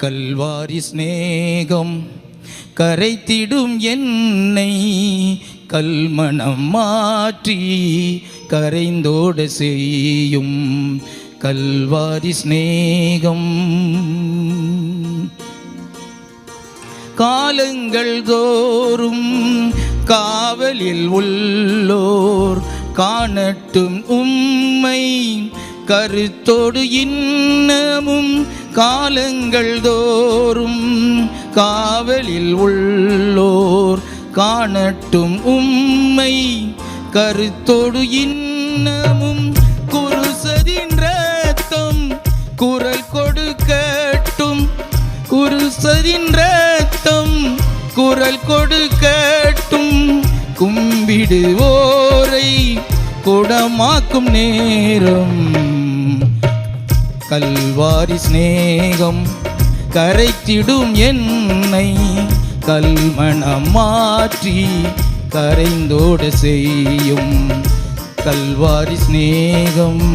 கல்வாரி சிநேகம் கரைத்திடும் என்னை கல்மணம் மாற்றி கரைந்தோட செய்யும் கல்வாரி சிநேகம். காலங்கள் தோறும் காவலில் உள்ளோர் காணட்டும் உம்மை கருத்தோடு இன்னமும். காலங்கள் தோறும் காவலில் உள்ளோர் காணட்டும் உம்மை கருத்தோடு இன்னமும். குருசதின் ரத்தம் குரல் கொடுக்கட்டும், குருசதின் ரத்தம் குரல் கொடுக்கட்டும். கும்பிடுவோரை குடமாக்கும் நேரம் கல்வாரி சிநேகம் கரைத்திடும் என்னை கல்மணம் மாற்றி கரைந்தோட செய்யும் கல்வாரி சிநேகம்.